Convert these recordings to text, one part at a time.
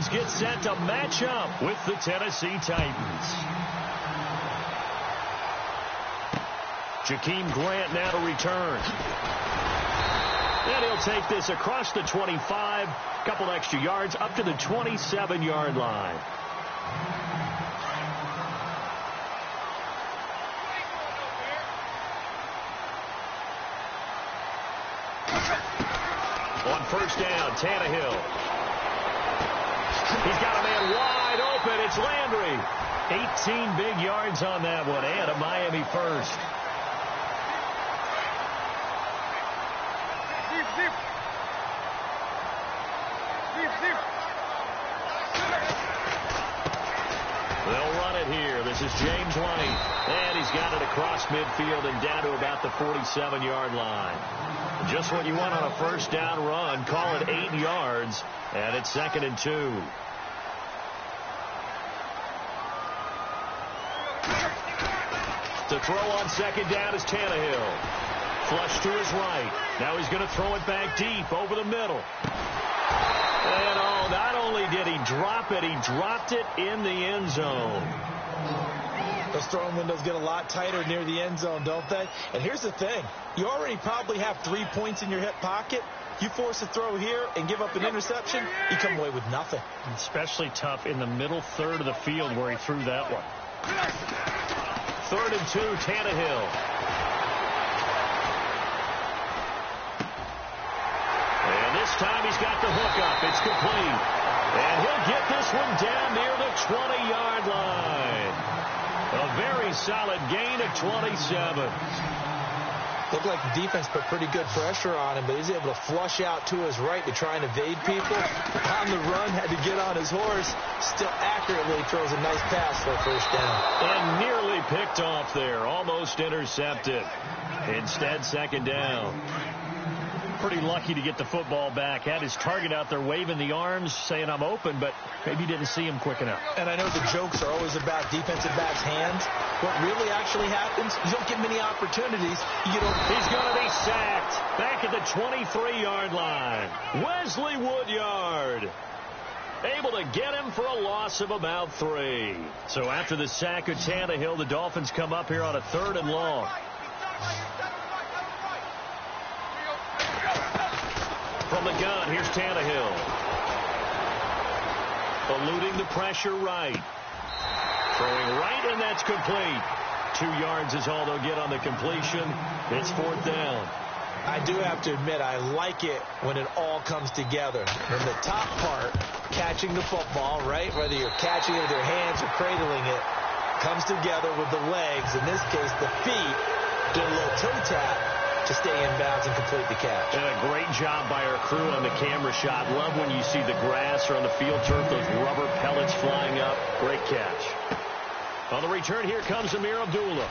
Dolphins get set to match up with the Tennessee Titans. Jakeem Grant now to return. And he'll take this across the 25, a couple extra yards up to the 27-yard line. On first down, Tannehill. He's got a man wide open. It's Landry. 18 big yards on that one, and a Miami first. They'll run it here. This is James White. And he's got it across midfield and down to about the 47-yard line. Just what you want on a first down run. Call it 8 yards. And it's 2nd and 2. To throw on second down is Tannehill. Flush to his right. Now he's going to throw it back deep over the middle. And oh, not only did he drop it, he dropped it in the end zone. Those throwing windows get a lot tighter near the end zone, don't they? And here's the thing. You already probably have 3 points in your hip pocket. You force a throw here and give up an interception, you come away with nothing. Especially tough in the middle third of the field where he threw that one. 3rd and 2, Tannehill. And this time he's got the hook up. It's complete. And he'll get this one down near the 20-yard line. A very solid gain of 27. Looked like the defense put pretty good pressure on him, but he's able to flush out to his right to try and evade people. On the run, had to get on his horse. Still accurately throws a nice pass for a first down. And nearly picked off there. Almost intercepted. Instead, 2nd down. Pretty lucky to get the football back. Had his target out there waving the arms, saying I'm open, but maybe didn't see him quick enough. And I know the jokes are always about defensive backs' hands. What really actually happens, you don't get many opportunities. You don't. He's going to be sacked back at the 23-yard line. Wesley Woodyard able to get him for a loss of about 3. So after the sack of Tannehill, the Dolphins come up here on a 3rd and long. From the gun, here's Tannehill. Eluding the pressure right. Throwing right, and that's complete. 2 yards is all they'll get on the completion. It's 4th down. I do have to admit, I like it when it all comes together. When the top part, catching the football, right, whether you're catching it with your hands or cradling it, comes together with the legs. In this case, the feet. Did a little toe tap to stay in bounds and complete the catch. And a great job by our crew on the camera shot. Love when you see the grass or on the field turf, those rubber pellets flying up. Great catch. On the return, here comes Amir Abdullah.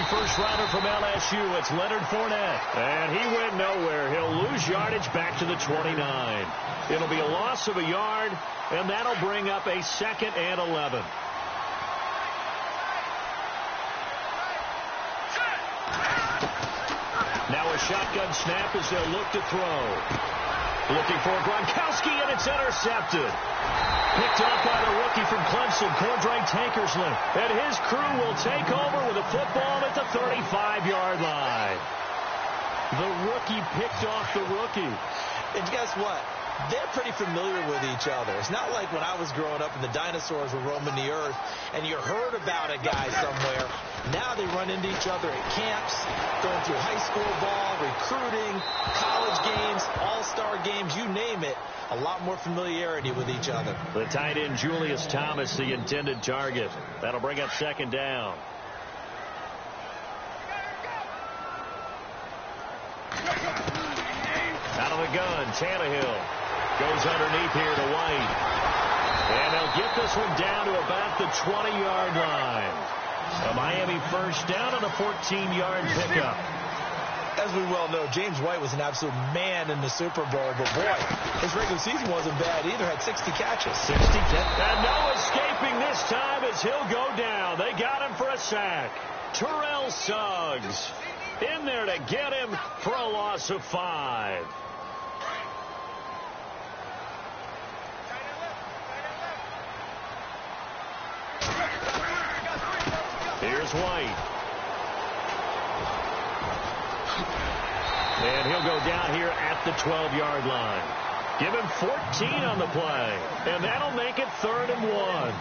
First-rounder from LSU, it's Leonard Fournette. And he went nowhere. He'll lose yardage back to the 29. It'll be a loss of a yard, and that'll bring up a 2nd and 11. Now a shotgun snap as they'll look to throw. Looking for Gronkowski, and it's intercepted. Picked off by the rookie from Clemson, Cordray Tankersley. And his crew will take over with a football at the 35-yard line. The rookie picked off the rookie. And guess what? They're pretty familiar with each other. It's not like when I was growing up and the dinosaurs were roaming the earth and you heard about a guy somewhere. Now they run into each other at camps, going through high school ball, recruiting, college games, all-star games, you name it. A lot more familiarity with each other. The tight end, Julius Thomas, the intended target. That'll bring up 2nd down. Out of the gun, Tannehill goes underneath here to White. And they'll get this one down to about the 20-yard line. A Miami first down on a 14-yard pickup. as we well know, James White was an absolute man in the Super Bowl. But, boy, his regular season wasn't bad either. Had 60 catches. 60 catches. And no escaping this time as he'll go down. They got him for a sack. Terrell Suggs in there to get him for a loss of 5. Here's White. And he'll go down here at the 12-yard line. Give him 14 on the play. And that'll make it 3rd and 1.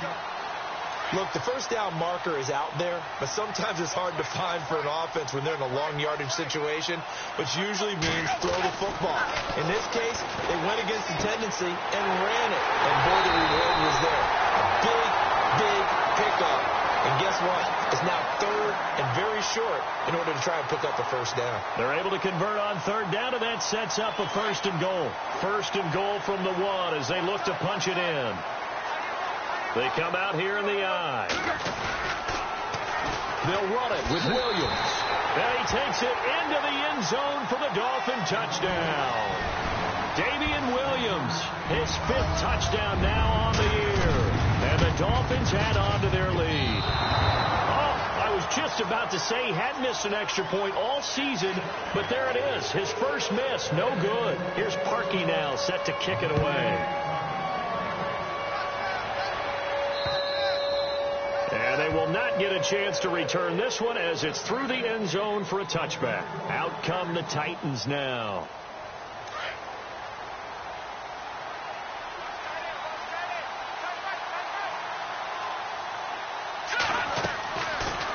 Look, the first down marker is out there, but sometimes it's hard to find for an offense when they're in a long yardage situation, which usually means throw the football. In this case, they went against the tendency and ran it. And boy, the reward was there. A big, big pickup. And guess what? It's now 3rd and very short in order to try and pick up the first down. They're able to convert on 3rd down, and that sets up a 1st and goal. 1st and goal from the 1 as they look to punch it in. They come out here in the I. They'll run it with Williams. And he takes it into the end zone for the Dolphin touchdown. Damian Williams, his 5th touchdown now on the year. And the Dolphins add on to their lead. Oh, I was just about to say he hadn't missed an extra point all season, but there it is. His first miss, no good. Here's Parkey now set to kick it away. And they will not get a chance to return this one as it's through the end zone for a touchback. Out come the Titans now.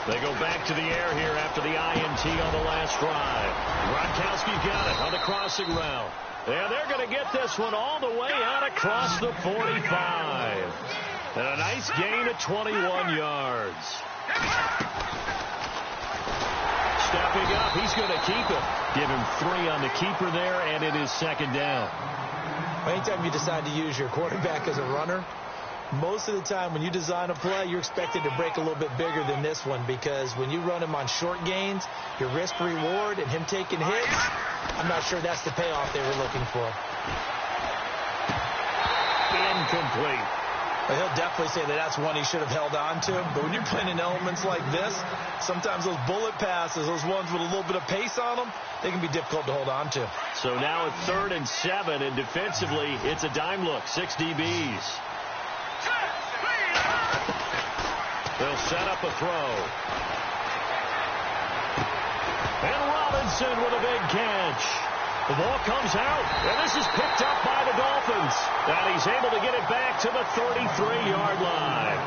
They go back to the air here after the INT on the last drive. Gronkowski's got it on the crossing route. And they're going to get this one all the way out across the 45. And a nice gain of 21 yards. Stepping up, he's going to keep it. Give him 3 on the keeper there, and it is 2nd down. Anytime you decide to use your quarterback as a runner, most of the time when you design a play, you're expected to break a little bit bigger than this one, because when you run him on short gains, your risk-reward and him taking hits, I'm not sure that's the payoff they were looking for. Incomplete. Well, he'll definitely say that that's one he should have held on to. But when you're playing in elements like this, sometimes those bullet passes, those ones with a little bit of pace on them, they can be difficult to hold on to. So now it's 3rd and 7, and defensively, it's a dime look. 6 DBs. They'll set up a throw. And Robinson with a big catch. The ball comes out, and this is picked up by the Dolphins. And he's able to get it back to the 33-yard line.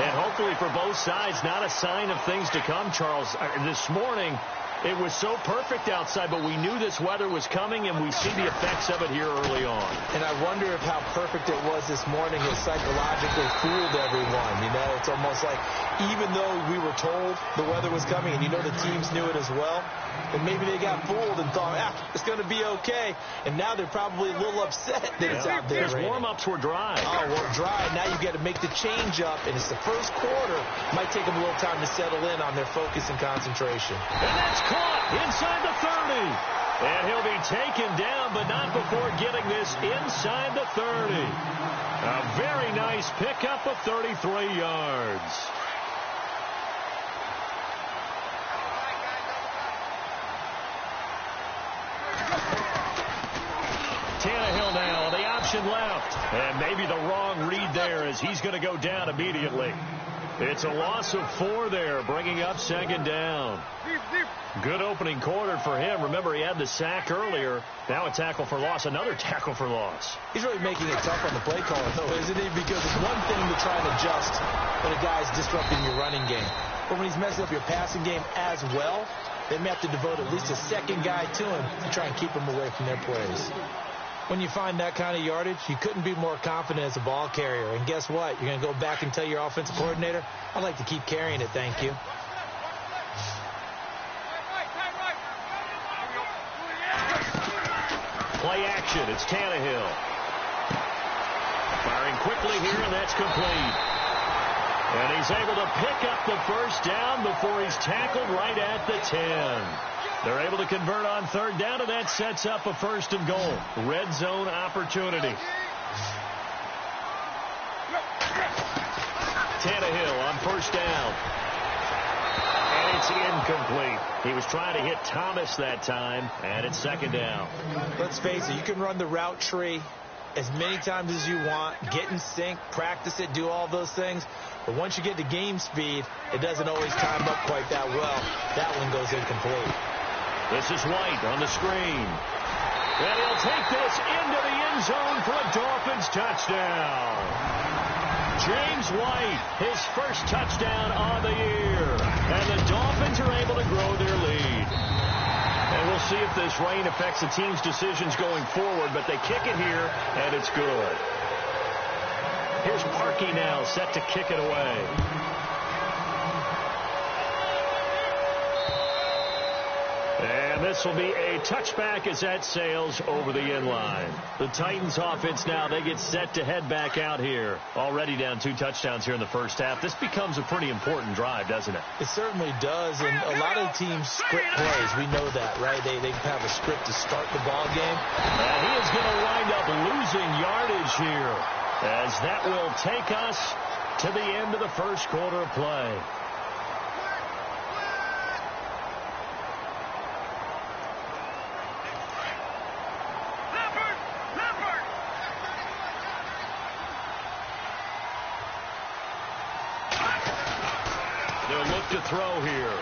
And hopefully for both sides, not a sign of things to come, Charles. This morning, it was so perfect outside, but we knew this weather was coming, and we see the effects of it here early on. And I wonder if how perfect it was this morning has psychologically fooled everyone. You know, it's almost like even though we were told the weather was coming, and you know the teams knew it as well, and maybe they got fooled and thought, it's going to be okay. And now they're probably a little upset that it's out there. His warm-ups were dry. Oh, well, dry. Now you've got to make the change up, and it's the first quarter. Might take them a little time to settle in on their focus and concentration. And that's caught inside the 30. And he'll be taken down, but not before getting this inside the 30. A very nice pickup of 33 yards. Tannehill now on the option left. And maybe the wrong read there as he's going to go down immediately. It's a loss of 4 there, bringing up 2nd down. Good opening quarter for him. Remember, he had the sack earlier. Now a tackle for loss, another tackle for loss. He's really making it tough on the play caller, though, isn't he? Because it's one thing to try and adjust when a guy's disrupting your running game. But when he's messing up your passing game as well, they may have to devote at least a second guy to him to try and keep him away from their plays. When you find that kind of yardage, you couldn't be more confident as a ball carrier. And guess what? You're going to go back and tell your offensive coordinator, I'd like to keep carrying it, thank you. Play action. It's Tannehill. Firing quickly here, and that's complete. And he's able to pick up the first down before he's tackled right at the 10. They're able to convert on third down, and that sets up a first and goal. Red zone opportunity. Tannehill on first down. And it's incomplete. He was trying to hit Thomas that time, and it's second down. Let's face it, you can run the route tree as many times as you want, get in sync, practice it, do all those things. But once you get to game speed, it doesn't always time up quite that well. That one goes incomplete. This is White on the screen. And he'll take this into the end zone for a Dolphins touchdown. James White, his first touchdown of the year. And the Dolphins are able to grow their lead. And we'll see if this rain affects the team's decisions going forward, but they kick it here, and it's good. Here's Parkey now, set to kick it away. And this will be a touchback as that sails over the end line. The Titans offense now, they get set to head back out here. Already down 2 touchdowns here in the first half. This becomes a pretty important drive, doesn't it? It certainly does, and a lot of teams script plays. We know that, right? They have a script to start the ball game. And he is going to wind up losing yardage here, as that will take us to the end of the first quarter of play. They'll look to throw here.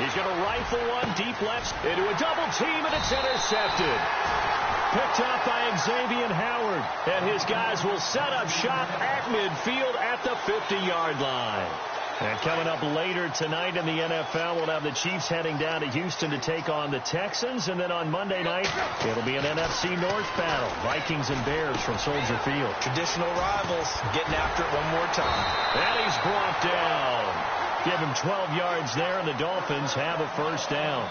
He's going to rifle one deep left into a double team, and it's intercepted. Picked up by Xavier Howard. And his guys will set up shop at midfield at the 50-yard line. And coming up later tonight in the NFL, we'll have the Chiefs heading down to Houston to take on the Texans. And then on Monday night, it'll be an NFC North battle. Vikings and Bears from Soldier Field. Traditional rivals getting after it one more time. And he's brought down. Give him 12 yards there, and the Dolphins have a first down.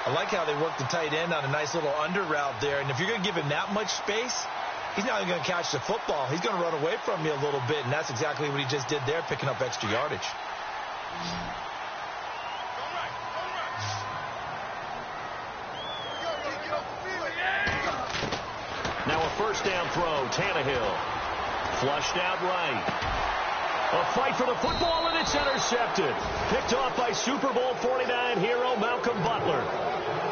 I like how they work the tight end on a nice little under route there. And if you're going to give him that much space, he's not even going to catch the football. He's going to run away from you a little bit, and that's exactly what he just did there, picking up extra yardage. Now a first down throw, Tannehill. Flushed out right. A fight for the football, and it's intercepted. Picked off by Super Bowl 49 hero Malcolm Butler.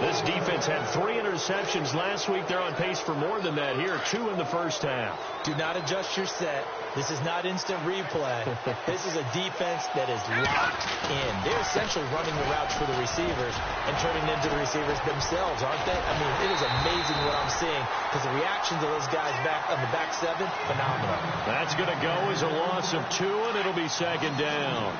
This defense had 3 interceptions last week. They're on pace for more than that here. 2 in the first half. Do not adjust your set. This is not instant replay. This is a defense that is locked in. They're essentially running the routes for the receivers and turning into the receivers themselves, aren't they? I mean, it is amazing what I'm seeing, because the reactions of those guys back on the back 7, phenomenal. That's going to go as a loss of 2, and it'll be second down.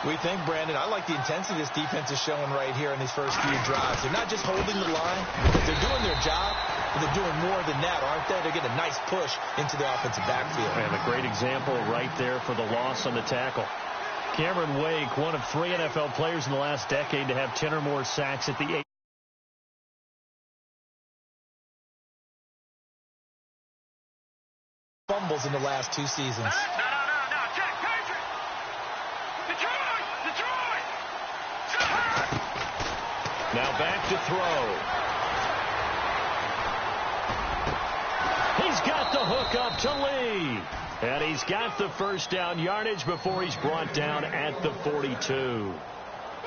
We think, Brandon, I like the intensity this defense is showing right here in these first few drives. They're not just holding the line, but they're doing their job, but they're doing more than that, aren't they? They're getting a nice push into the offensive backfield. And a great example right there for the loss on the tackle. Cameron Wake, one of 3 NFL players in the last decade to have 10 or more sacks at the 8. Fumbles in the last 2 seasons. Now back to throw. He's got the hook up to Lee. And he's got the first down yardage before he's brought down at the 42.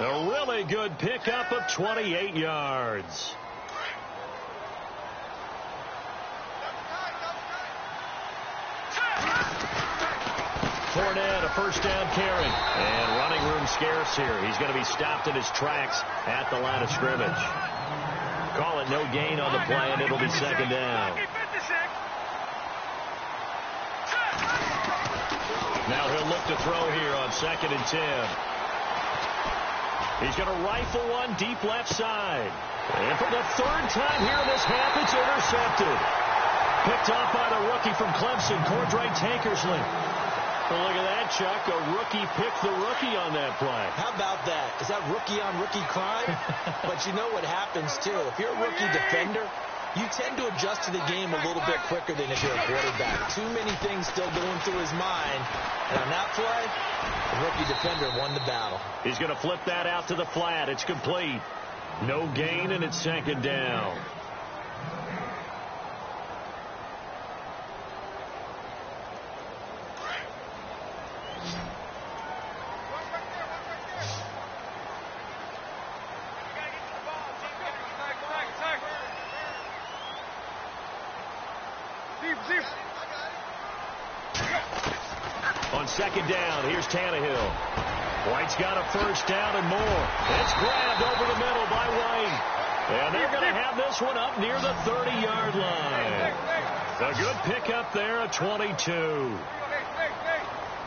A really good pickup of 28 yards. Fournette, a first down carry. And running room scarce here. He's going to be stopped in his tracks at the line of scrimmage. Call it no gain on the play, and it'll be second down. Now he'll look to throw here on 2nd and 10. He's going to rifle one deep left side. And for the 3rd time here in this half, it's intercepted. Picked off by the rookie from Clemson, Cordray Tankersley. Well, look at that, Chuck. A rookie picked the rookie on that play. How about that? Is that rookie-on-rookie crime? But you know what happens, too. If you're a rookie defender, you tend to adjust to the game a little bit quicker than if you're a quarterback. Too many things still going through his mind. And on that play, the rookie defender won the battle. He's going to flip that out to the flat. It's complete. No gain, and it's second down. On second down, here's Tannehill. White's got a first down and more. It's grabbed over the middle by White. And they're going to have this one up near the 30-yard line. A good pickup there at 22.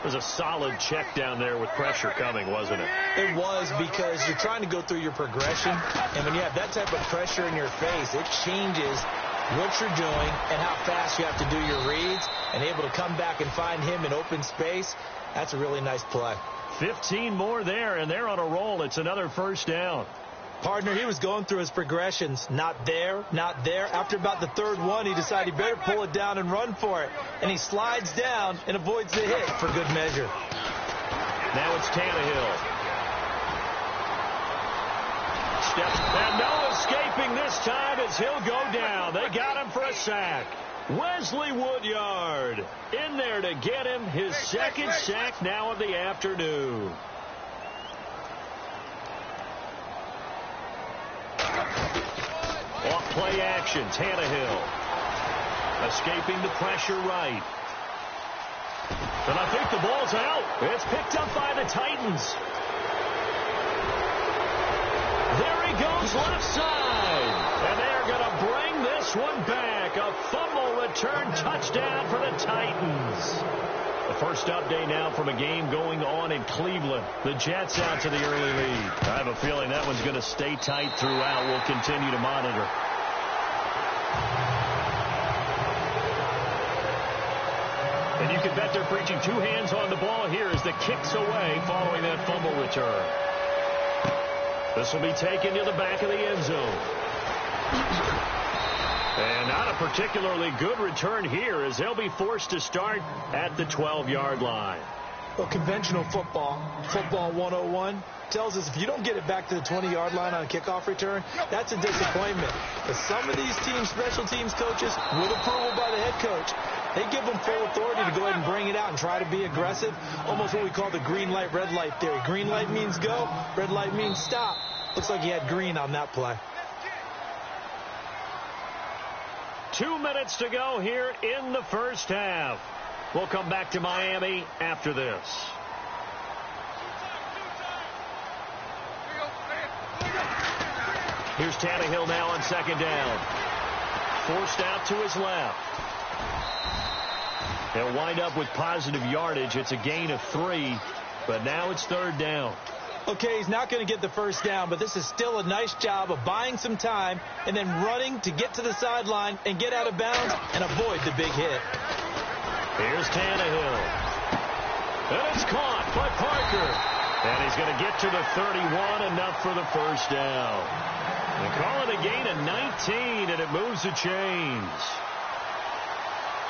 There's a solid check down there with pressure coming, wasn't it? It was, because you're trying to go through your progression. And when you have that type of pressure in your face, it changes what you're doing and how fast you have to do your reads, and able to come back and find him in open space. That's a really nice play. 15 more there, and they're on a roll. It's another first down. Partner, he was going through his progressions. Not there, not there. After about the third one, he decided he better pull it down and run for it. And he slides down and avoids the hit for good measure. Now it's Tannehill. Steps, and no escaping this time as he'll go down. They got him for a sack. Wesley Woodyard in there to get him his second sack now of the afternoon. Off play action, Tannehill. Escaping the pressure right. And I think the ball's out. It's picked up by the Titans. There he goes left side. And they're going to bring this one back. A fumble return touchdown for the Titans. The first update now from a game going on in Cleveland. The Jets out to the early lead. I have a feeling that one's going to stay tight throughout. We'll continue to monitor. And you can bet they're preaching two hands on the ball here as the kick's away following that fumble return. This will be taken to the back of the end zone. And not a particularly good return here as they'll be forced to start at the 12-yard line. Well, conventional football 101, tells us if you don't get it back to the 20-yard line on a kickoff return, that's a disappointment. But some of these teams, special teams coaches, with approval by the head coach, they give them full authority to go ahead and bring it out and try to be aggressive. Almost what we call the green light, red light theory. Green light means go, red light means stop. Looks like he had green on that play. 2 minutes to go here in the first half. We'll come back to Miami after this. Here's Tannehill now on second down. Forced out to his left. They'll wind up with positive yardage. It's a gain of 3, but now it's third down. Okay, he's not going to get the first down, but this is still a nice job of buying some time and then running to get to the sideline and get out of bounds and avoid the big hit. Here's Tannehill. And it's caught by Parker. And he's going to get to the 31, enough for the first down. They call it a gain of 19, and it moves the chains.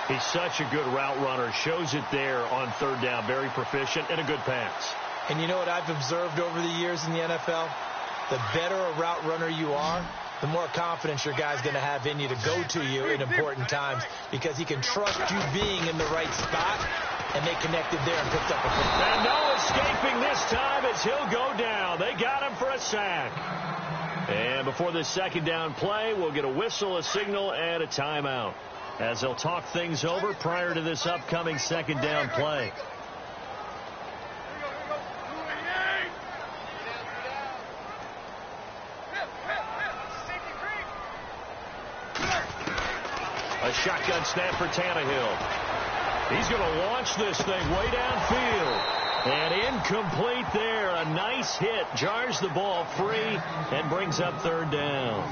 He's such a good route runner. Shows it there on third down. Very proficient and a good pass. And you know what I've observed over the years in the NFL? The better a route runner you are, the more confidence your guy's going to have in you to go to you in important times, because he can trust you being in the right spot, and they connected there and picked up a football. And no escaping this time as he'll go down. They got him for a sack. And before this second down play, we'll get a whistle, a signal, and a timeout as they'll talk things over prior to this upcoming second down play. A shotgun snap for Tannehill. He's going to launch this thing way downfield. And incomplete there. A nice hit. Jars the ball free and brings up third down.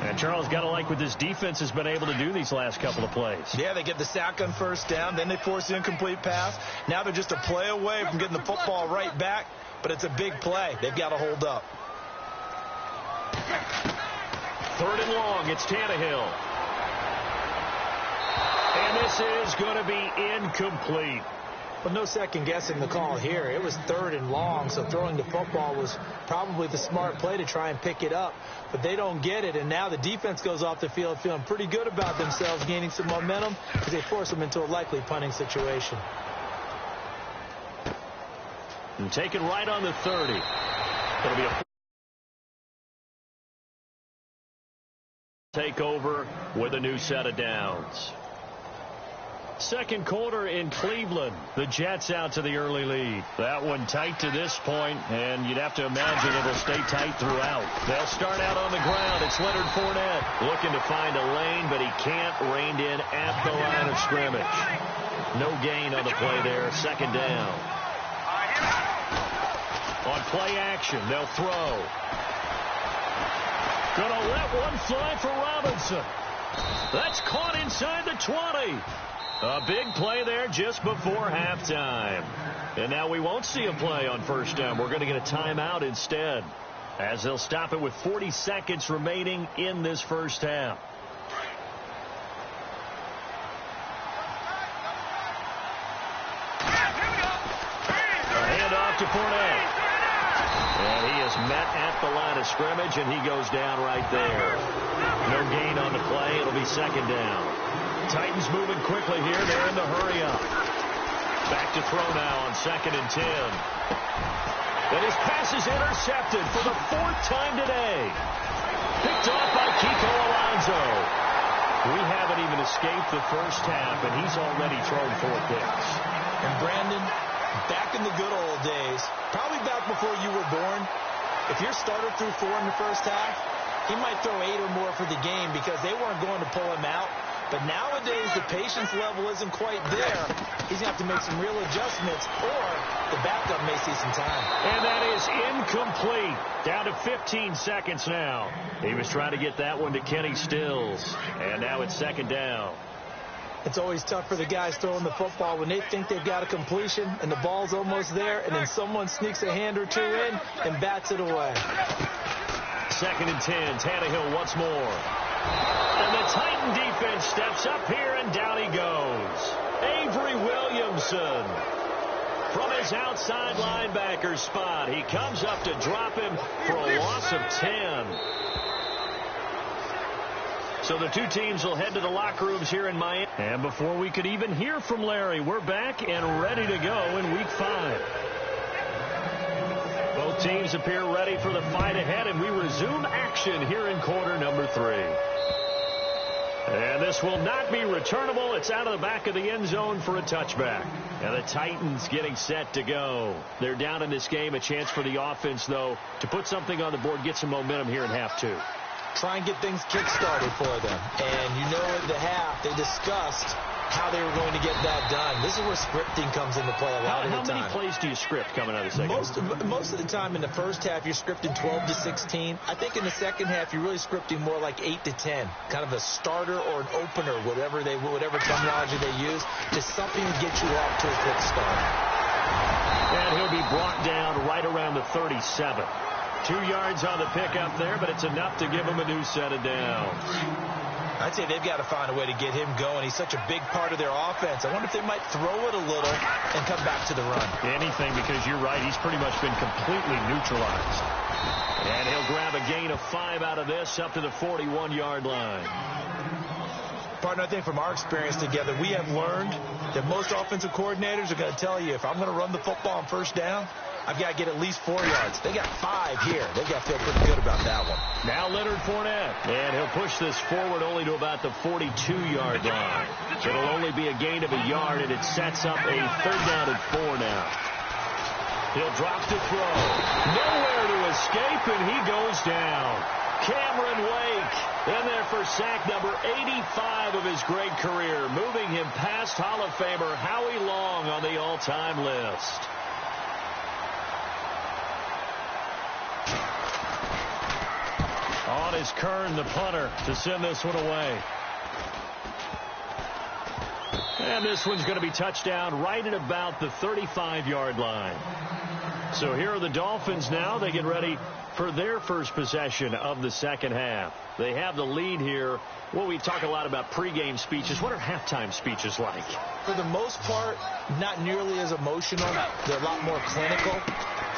And Charles, got to like what this defense has been able to do these last couple of plays. Yeah, they get the sack on first down. Then they force the incomplete pass. Now they're just a play away from getting the football right back. But it's a big play. They've got to hold up. 3rd and long. It's Tannehill. And this is going to be incomplete. Well, no second guessing the call here. It was 3rd and long, so throwing the football was probably the smart play to try and pick it up. But they don't get it, and now the defense goes off the field feeling pretty good about themselves, gaining some momentum because they force them into a likely punting situation. And taken right on the 30. It'll be a takeover with a new set of downs. Second quarter in Cleveland. The Jets out to the early lead. That one tight to this point, and you'd have to imagine it'll stay tight throughout. They'll start out on the ground. It's Leonard Fournette looking to find a lane, but he can't. Reined in at the line of scrimmage. No gain on the play there. 2nd down. On play action, they'll throw. Gonna let one fly for Robinson. That's caught inside the 20. A big play there just before halftime. And now we won't see a play on 1st down. We're going to get a timeout instead, as they'll stop it with 40 seconds remaining in this 1st half. A handoff to Fournette. And he is met at the line of scrimmage, and he goes down right there. No gain on the play. It'll be 2nd down. Titans moving quickly here. They're in the hurry up. Back to throw now on 2nd and 10. And his pass is intercepted for the 4th time today. Picked off by Kiko Alonso. We haven't even escaped the 1st half, and he's already thrown 4 picks. And Brandon, back in the good old days, probably back before you were born, if your starter threw 4 in the 1st half, he might throw 8 or more for the game because they weren't going to pull him out. But nowadays, the patience level isn't quite there. He's going to have to make some real adjustments, or the backup may see some time. And that is incomplete. Down to 15 seconds now. He was trying to get that one to Kenny Stills. And now it's 2nd down. It's always tough for the guys throwing the football when they think they've got a completion and the ball's almost there, and then someone sneaks a hand or two in and bats it away. 2nd and 10. Tannehill once more. And the Titan defense steps up here, and down he goes. Avery Williamson from his outside linebacker spot. He comes up to drop him for a loss of 10. So the two teams will head to the locker rooms here in Miami. And before we could even hear from Larry, we're back and ready to go in Week 5. Both teams appear ready for the fight ahead, and we resume action here in quarter number 3. And this will not be returnable. It's out of the back of the end zone for a touchback. And the Titans getting set to go. They're down in this game. A chance for the offense, though, to put something on the board, get some momentum here in half 2. Try and get things kick-started for them. And you know at the half, they discussed how they were going to get that done. This is where scripting comes into play a lot of the time. How many plays do you script coming out of the second? Most of the time in the 1st half, you're scripting 12 to 16. I think in the 2nd half, you're really scripting more like 8 to 10. Kind of a starter or an opener, whatever terminology they use, just something to get you off to a quick start. And he'll be brought down right around the 37. 2 yards on the pickup there, but it's enough to give him a new set of downs. I'd say they've got to find a way to get him going. He's such a big part of their offense. I wonder if they might throw it a little and come back to the run. Anything, because you're right. He's pretty much been completely neutralized. And he'll grab a gain of 5 out of this up to the 41-yard line. Partner, I think from our experience together, we have learned that most offensive coordinators are going to tell you, if I'm going to run the football on 1st down, I've got to get at least 4 yards. They got 5 here. They've got to feel pretty good about that one. Now Leonard Fournette. And he'll push this forward only to about the 42-yard line. It'll only be a gain of a yard, and it sets up a 3rd down and 4 now. He'll drop to throw. Nowhere to escape, and he goes down. Cameron Wake in there for sack number 85 of his great career, moving him past Hall of Famer Howie Long on the all-time list. On is Kern, the punter, to send this one away. And this one's going to be touchdown right at about the 35-yard line. So here are the Dolphins now. They get ready for their first possession of the second half. They have the lead here. Well, we talk a lot about pregame speeches. What are halftime speeches like? For the most part, not nearly as emotional. They're a lot more clinical.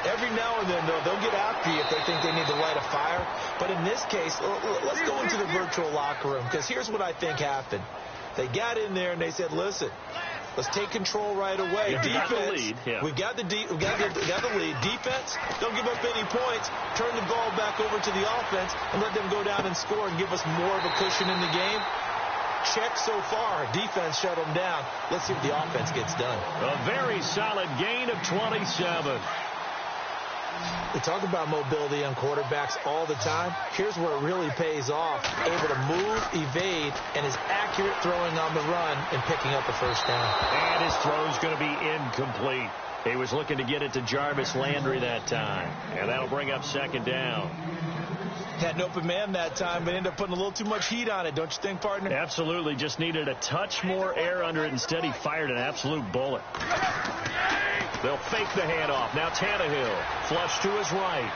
Every now and then, though, they'll get after you if they think they need to light a fire. But in this case, let's go into the virtual locker room, because here's what I think happened. They got in there and they said, listen, let's take control right away. Defense, we've got the lead. Defense, don't give up any points. Turn the ball back over to the offense and let them go down and score and give us more of a cushion in the game. Check so far. Defense shut them down. Let's see if the offense gets done. A very solid gain of 27. We talk about mobility on quarterbacks all the time. Here's where it really pays off. Able to move, evade, and is accurate throwing on the run and picking up a first down. And his throw's going to be incomplete. He was looking to get it to Jarvis Landry that time. And that'll bring up second down. Had an open man that time, but ended up putting a little too much heat on it, don't you think, partner? Absolutely. Just needed a touch more air under it. Instead, he fired an absolute bullet. They'll fake the handoff. Now Tannehill. Flush to his right.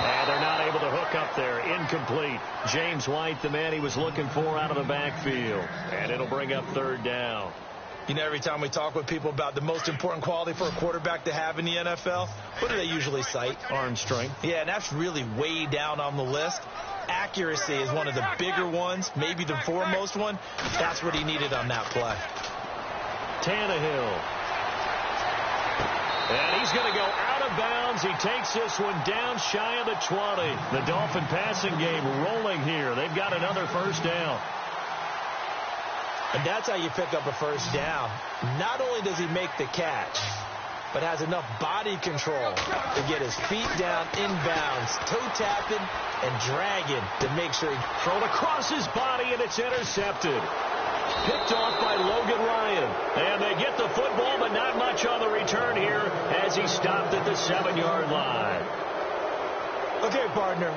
And they're not able to hook up there. Incomplete. James White, the man he was looking for out of the backfield. And it'll bring up third down. You know, every time we talk with people about the most important quality for a quarterback to have in the NFL, what do they usually cite? Arm strength. Yeah, and that's really way down on the list. Accuracy is one of the bigger ones, maybe the foremost one. That's what he needed on that play. Tannehill. And he's going to go out of bounds. He takes this one down shy of the 20. The Dolphin passing game rolling here. They've got another first down. And that's how you pick up a first down. Not only does he make the catch, but has enough body control to get his feet down inbounds, toe tapping and dragging to make sure he thrown across his body, and it's intercepted. Picked off by Logan Ryan. And they get the football, but not much on the return here as he stopped at the 7-yard line. Okay, partner,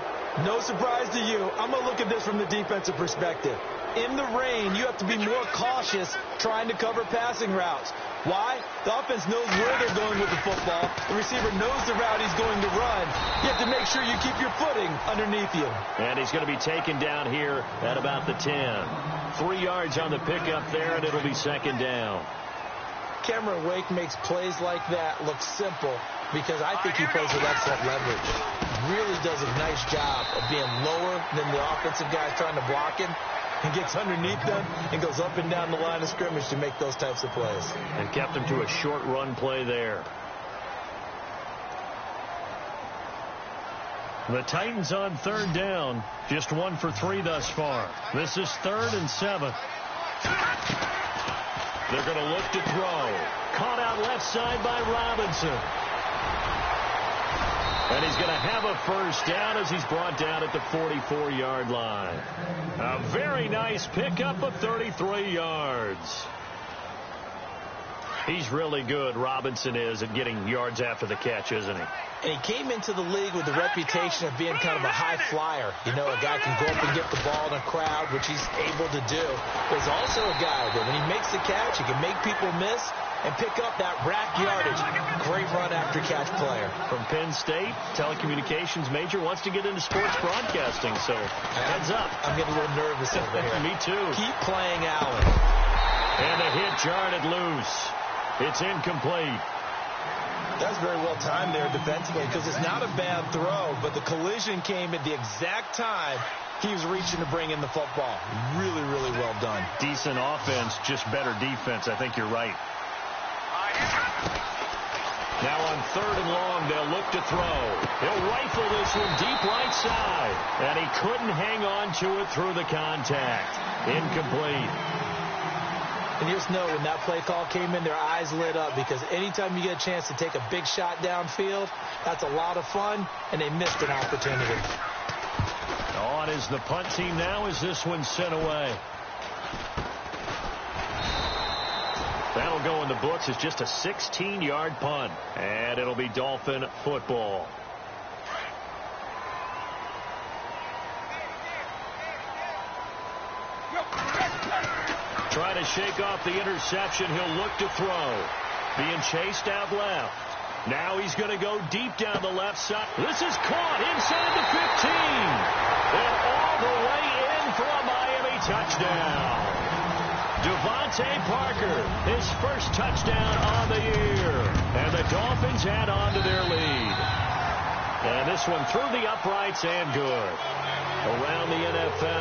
no surprise to you. I'm going to look at this from the defensive perspective. In the rain, you have to be more cautious trying to cover passing routes. Why? The offense knows where they're going with the football. The receiver knows the route he's going to run. You have to make sure you keep your footing underneath you. And he's going to be taken down here at about the 10. 3 yards on the pickup there, and it'll be second down. Cameron Wake makes plays like that look simple because I think he plays with excellent leverage. Really does a nice job of being lower than the offensive guys trying to block him. And gets underneath them and goes up and down the line of scrimmage to make those types of plays. And kept him to a short run play there. The Titans on third down. Just 1 for 3 thus far. This is 3rd and 7. They're going to look to throw. Caught out left side by Robinson. And he's going to have a first down as he's brought down at the 44-yard line. A very nice pickup of 33 yards. He's really good, Robinson is, at getting yards after the catch, isn't he? And he came into the league with the reputation of being kind of a high flyer. You know, a guy can go up and get the ball in a crowd, which he's able to do. But he's also a guy that when he makes the catch, he can make people miss and pick up that rack yardage. Great run after catch player. From Penn State, telecommunications major, wants to get into sports broadcasting, so heads up. I'm getting a little nervous over here. Me too. Keep playing Allen. And the hit jarred it loose. It's incomplete. That's very well timed there defensively because it's not a bad throw, but the collision came at the exact time he was reaching to bring in the football. Really, really well done. Decent offense, just better defense. I think you're right. Now on 3rd and long, they'll look to throw. He'll rifle this one deep right side. And he couldn't hang on to it through the contact. Incomplete. And you just know when that play call came in, their eyes lit up because anytime you get a chance to take a big shot downfield, that's a lot of fun, and they missed an opportunity. On is the punt team now as this one's sent away. That'll go in the books as just a 16-yard punt. And it'll be Dolphin football. Trying to shake off the interception. He'll look to throw. Being chased out left. Now he's going to go deep down the left side. This is caught inside the 15. And all the way in for a Miami touchdown. Devontae Parker, his first touchdown on the year. And the Dolphins add on to their lead. And this one through the uprights and good. Around the NFL,